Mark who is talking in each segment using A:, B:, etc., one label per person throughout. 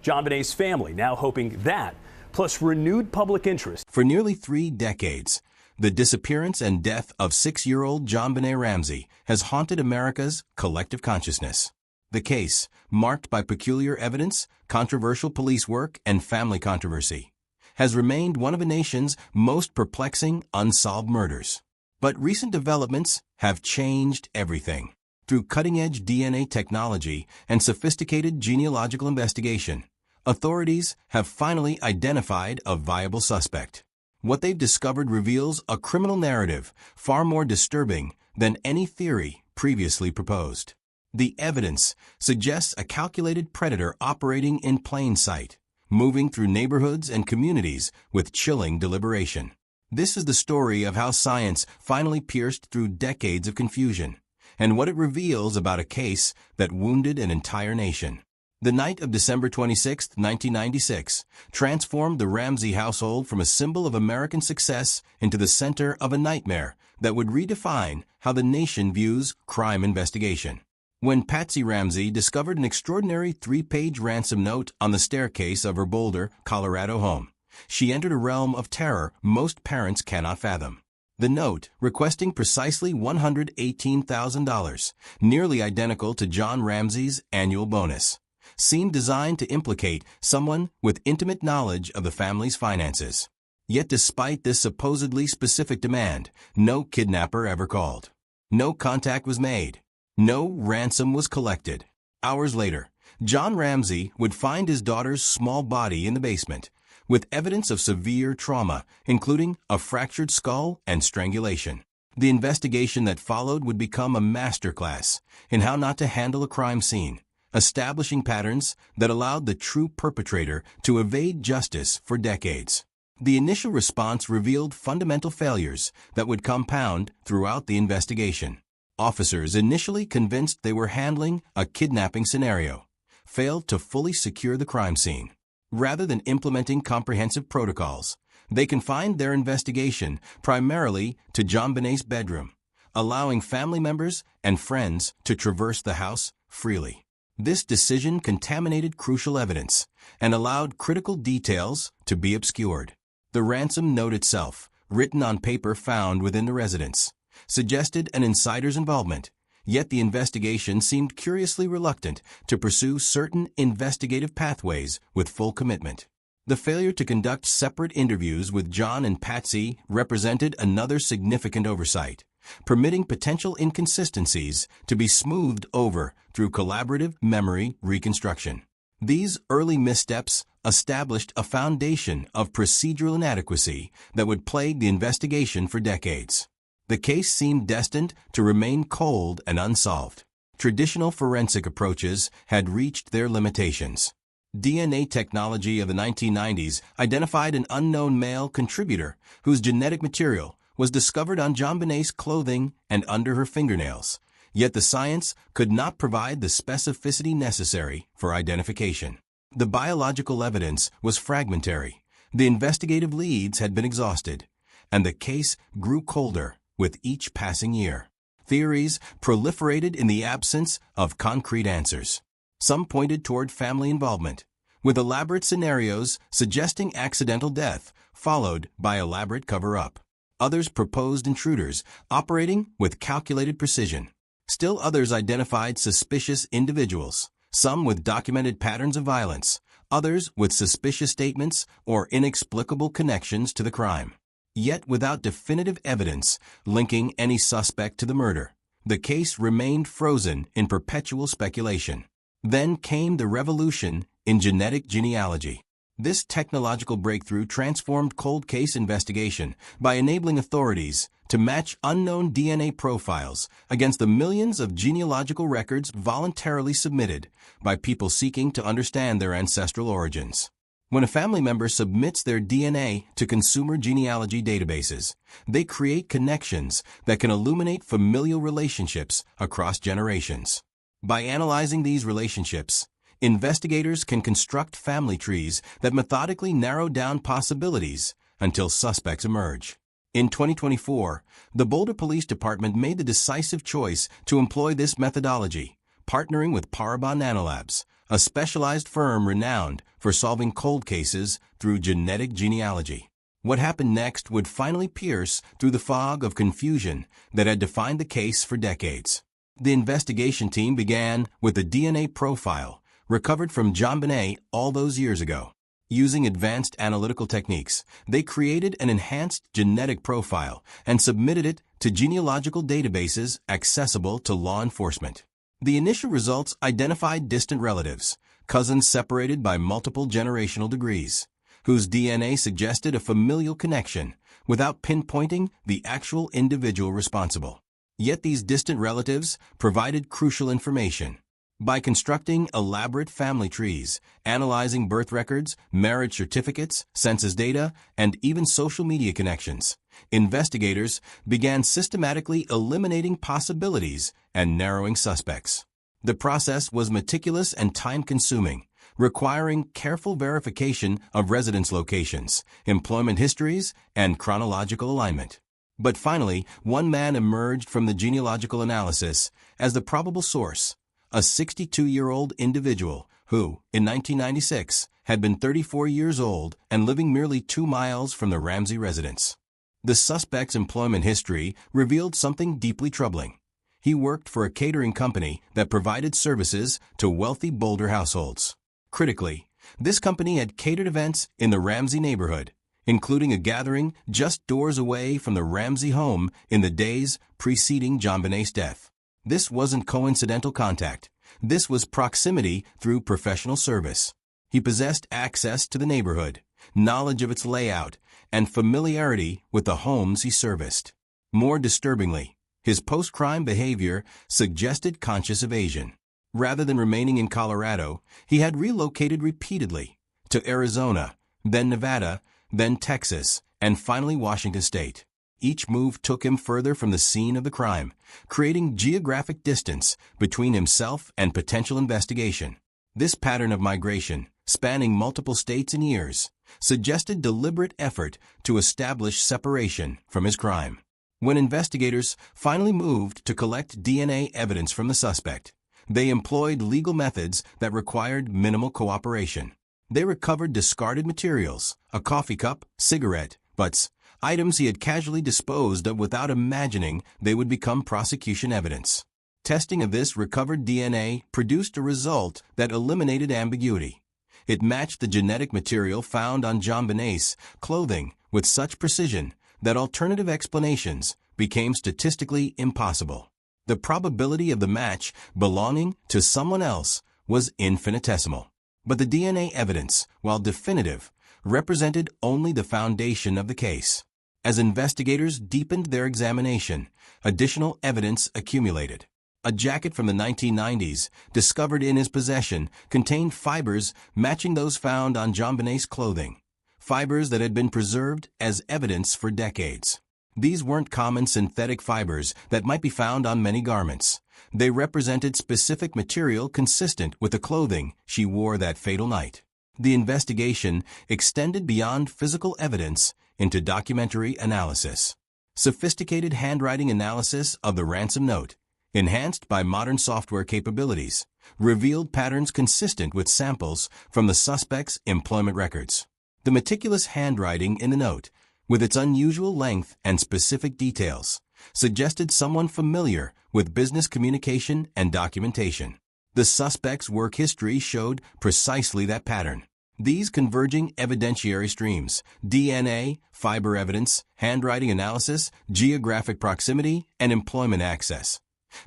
A: JonBenet's family now hoping that, plus renewed public interest.
B: For nearly 3 decades, the disappearance and death of 6-year-old JonBenet Ramsey has haunted America's collective consciousness. The case, marked by peculiar evidence, controversial police work, and family controversy, has remained one of the nation's most perplexing unsolved murders. But recent developments have changed everything. Through cutting-edge DNA technology and sophisticated genealogical investigation, authorities have finally identified a viable suspect. What they've discovered reveals a criminal narrative far more disturbing than any theory previously proposed. The evidence suggests a calculated predator operating in plain sight, moving through neighborhoods and communities with chilling deliberation. This is the story of how science finally pierced through decades of confusion, and what it reveals about a case that wounded an entire nation. The night of December 26, 1996, transformed the Ramsey household from a symbol of American success into the center of a nightmare that would redefine how the nation views crime investigation. When Patsy Ramsey discovered an extraordinary 3-page ransom note on the staircase of her Boulder, Colorado home, she entered a realm of terror most parents cannot fathom. The note, requesting precisely $118,000, nearly identical to John Ramsey's annual bonus, seemed designed to implicate someone with intimate knowledge of the family's finances. Yet despite this supposedly specific demand, no kidnapper ever called. No contact was made. No ransom was collected. Hours later, John Ramsey would find his daughter's small body in the basement, with evidence of severe trauma, including a fractured skull and strangulation. The investigation that followed would become a masterclass in how not to handle a crime scene, establishing patterns that allowed the true perpetrator to evade justice for decades. The initial response revealed fundamental failures that would compound throughout the investigation. Officers, initially convinced they were handling a kidnapping scenario, failed to fully secure the crime scene. Rather than implementing comprehensive protocols, they confined their investigation primarily to JonBenet's bedroom, allowing family members and friends to traverse the house freely. This decision contaminated crucial evidence and allowed critical details to be obscured. The ransom note itself, written on paper found within the residence, suggested an insider's involvement, yet the investigation seemed curiously reluctant to pursue certain investigative pathways with full commitment. The failure to conduct separate interviews with John and Patsy represented another significant oversight, permitting potential inconsistencies to be smoothed over through collaborative memory reconstruction. These early missteps established a foundation of procedural inadequacy that would plague the investigation for decades. The case seemed destined to remain cold and unsolved. Traditional forensic approaches had reached their limitations. DNA technology of the 1990s identified an unknown male contributor whose genetic material was discovered on JonBenet's clothing and under her fingernails, yet the science could not provide the specificity necessary for identification. The biological evidence was fragmentary, the investigative leads had been exhausted, and the case grew colder with each passing year. Theories proliferated in the absence of concrete answers. Some pointed toward family involvement, with elaborate scenarios suggesting accidental death, followed by elaborate cover-up. Others proposed intruders, operating with calculated precision. Still others identified suspicious individuals, some with documented patterns of violence, others with suspicious statements or inexplicable connections to the crime. Yet without definitive evidence linking any suspect to the murder, the case remained frozen in perpetual speculation. Then came the revolution in genetic genealogy. This technological breakthrough transformed cold case investigation by enabling authorities to match unknown DNA profiles against the millions of genealogical records voluntarily submitted by people seeking to understand their ancestral origins. When a family member submits their DNA to consumer genealogy databases, they create connections that can illuminate familial relationships across generations. By analyzing these relationships, investigators can construct family trees that methodically narrow down possibilities until suspects emerge. In 2024, the Boulder Police Department made the decisive choice to employ this methodology, partnering with Parabon Nanolabs, a specialized firm renowned for solving cold cases through genetic genealogy. What happened next would finally pierce through the fog of confusion that had defined the case for decades. The investigation team began with the DNA profile recovered from JonBenet all those years ago. Using advanced analytical techniques, they created an enhanced genetic profile and submitted it to genealogical databases accessible to law enforcement. The initial results identified distant relatives, cousins separated by multiple generational degrees, whose DNA suggested a familial connection without pinpointing the actual individual responsible. Yet these distant relatives provided crucial information. By constructing elaborate family trees, analyzing birth records, marriage certificates, census data, and even social media connections, investigators began systematically eliminating possibilities and narrowing suspects. The process was meticulous and time-consuming, requiring careful verification of residence locations, employment histories, and chronological alignment. But finally, one man emerged from the genealogical analysis as the probable source, a 62-year-old individual who, in 1996, had been 34 years old and living merely 2 miles from the Ramsey residence. The suspect's employment history revealed something deeply troubling. He worked for a catering company that provided services to wealthy Boulder households. Critically, this company had catered events in the Ramsey neighborhood, including a gathering just doors away from the Ramsey home in the days preceding JonBenet's death. This wasn't coincidental contact. This was proximity through professional service. He possessed access to the neighborhood, knowledge of its layout, and familiarity with the homes he serviced. More disturbingly, his post-crime behavior suggested conscious evasion. Rather than remaining in Colorado, he had relocated repeatedly to Arizona, then Nevada, then Texas, and finally Washington State. Each move took him further from the scene of the crime, creating geographic distance between himself and potential investigation. This pattern of migration, spanning multiple states and years, suggested deliberate effort to establish separation from his crime. When investigators finally moved to collect DNA evidence from the suspect, they employed legal methods that required minimal cooperation. They recovered discarded materials, a coffee cup, cigarette butts, items he had casually disposed of without imagining they would become prosecution evidence. Testing of this recovered DNA produced a result that eliminated ambiguity. It matched the genetic material found on JonBenet's clothing with such precision that alternative explanations became statistically impossible. The probability of the match belonging to someone else was infinitesimal. But the DNA evidence, while definitive, represented only the foundation of the case. As investigators deepened their examination, additional evidence accumulated. A jacket from the 1990s, discovered in his possession, contained fibers matching those found on JonBenet's clothing, fibers that had been preserved as evidence for decades. These weren't common synthetic fibers that might be found on many garments. They represented specific material consistent with the clothing she wore that fatal night. The investigation extended beyond physical evidence into documentary analysis. Sophisticated handwriting analysis of the ransom note, enhanced by modern software capabilities, revealed patterns consistent with samples from the suspect's employment records. The meticulous handwriting in the note, with its unusual length and specific details, suggested someone familiar with business communication and documentation. The suspect's work history showed precisely that pattern. These converging evidentiary streams, DNA, fiber evidence, handwriting analysis, geographic proximity, and employment access,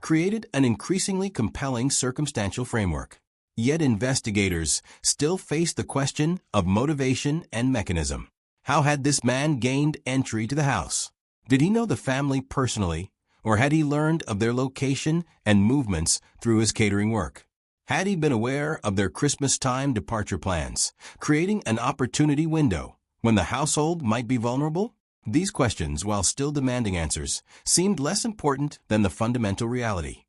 B: created an increasingly compelling circumstantial framework. Yet investigators still faced the question of motivation and mechanism. How had this man gained entry to the house? Did he know the family personally, or had he learned of their location and movements through his catering work? Had he been aware of their Christmas-time departure plans, creating an opportunity window when the household might be vulnerable? These questions, while still demanding answers, seemed less important than the fundamental reality.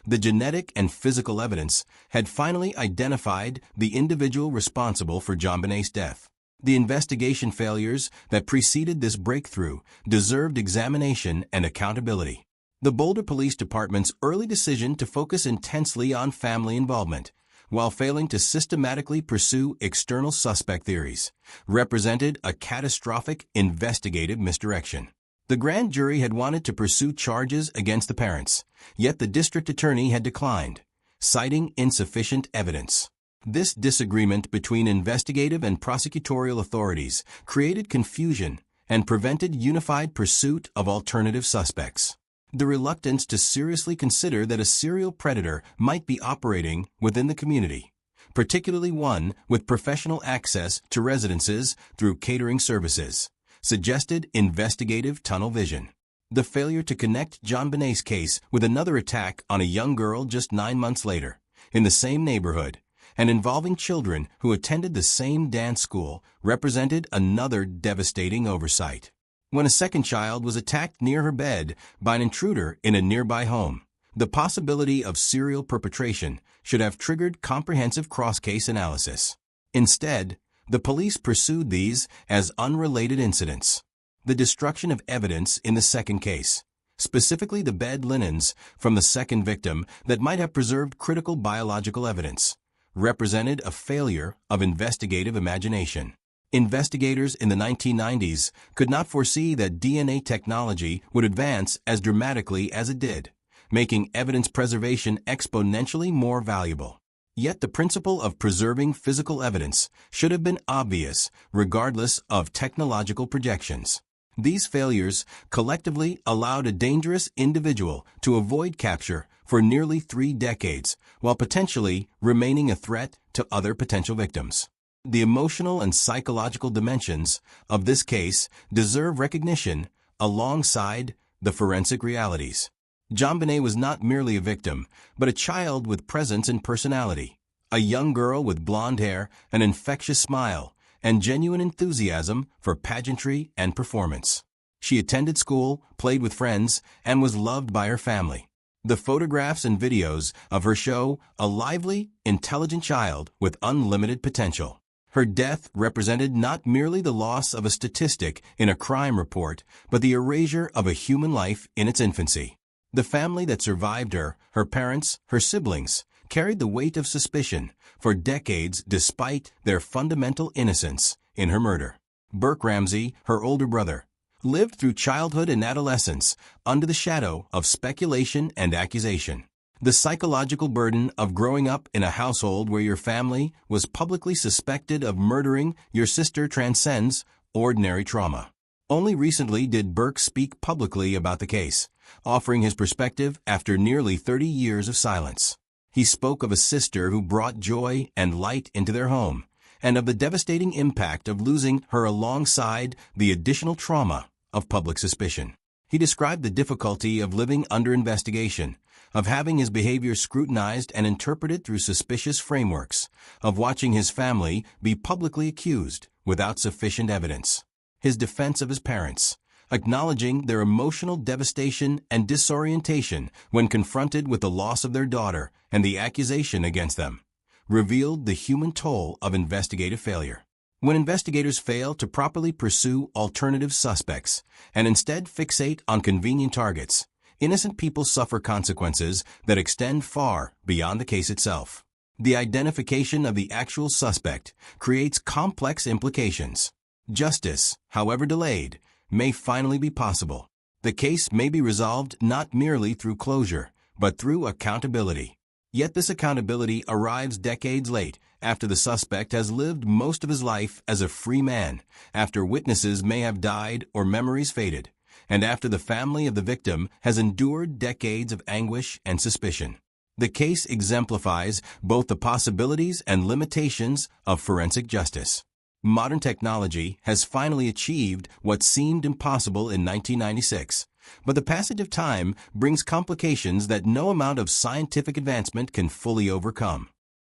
B: The genetic and physical evidence had finally identified the individual responsible for JonBenet's death. The investigation failures that preceded this breakthrough deserved examination and accountability. The Boulder Police Department's early decision to focus intensely on family involvement, while failing to systematically pursue external suspect theories, represented a catastrophic investigative misdirection. The grand jury had wanted to pursue charges against the parents, yet the district attorney had declined, citing insufficient evidence. This disagreement between investigative and prosecutorial authorities created confusion and prevented unified pursuit of alternative suspects. The reluctance to seriously consider that a serial predator might be operating within the community, particularly one with professional access to residences through catering services, suggested investigative tunnel vision. The failure to connect JonBenet's case with another attack on a young girl just 9 months later, in the same neighborhood, and involving children who attended the same dance school, represented another devastating oversight. When a second child was attacked near her bed by an intruder in a nearby home, the possibility of serial perpetration should have triggered comprehensive cross-case analysis. Instead, the police pursued these as unrelated incidents. The destruction of evidence in the second case, specifically the bed linens from the second victim that might have preserved critical biological evidence, represented a failure of investigative imagination. Investigators in the 1990s could not foresee that DNA technology would advance as dramatically as it did, making evidence preservation exponentially more valuable. Yet the principle of preserving physical evidence should have been obvious regardless of technological projections. These failures collectively allowed a dangerous individual to avoid capture for nearly 3 decades, while potentially remaining a threat to other potential victims. The emotional and psychological dimensions of this case deserve recognition alongside the forensic realities. JonBenet was not merely a victim, but a child with presence and personality, a young girl with blonde hair, an infectious smile, and genuine enthusiasm for pageantry and performance. She attended school, played with friends, and was loved by her family. The photographs and videos of her show a lively, intelligent child with unlimited potential. Her death represented not merely the loss of a statistic in a crime report, but the erasure of a human life in its infancy. The family that survived her, her parents, her siblings, carried the weight of suspicion for decades despite their fundamental innocence in her murder. Burke Ramsey, her older brother, lived through childhood and adolescence under the shadow of speculation and accusation. The psychological burden of growing up in a household where your family was publicly suspected of murdering your sister transcends ordinary trauma. Only recently did Burke speak publicly about the case, offering his perspective after nearly 30 years of silence. He spoke of a sister who brought joy and light into their home, and of the devastating impact of losing her alongside the additional trauma of public suspicion. He described the difficulty of living under investigation, of having his behavior scrutinized and interpreted through suspicious frameworks, of watching his family be publicly accused without sufficient evidence. His defense of his parents, acknowledging their emotional devastation and disorientation when confronted with the loss of their daughter and the accusation against them, revealed the human toll of investigative failure. When investigators fail to properly pursue alternative suspects and instead fixate on convenient targets, innocent people suffer consequences that extend far beyond the case itself. The identification of the actual suspect creates complex implications. Justice, however delayed, may finally be possible. The case may be resolved not merely through closure, but through accountability. Yet this accountability arrives decades late, after the suspect has lived most of his life as a free man, after witnesses may have died or memories faded, and after the family of the victim has endured decades of anguish and suspicion. The case exemplifies both the possibilities and limitations of forensic justice. Modern technology has finally achieved what seemed impossible in 1996, but the passage of time brings complications that no amount of scientific advancement can fully overcome.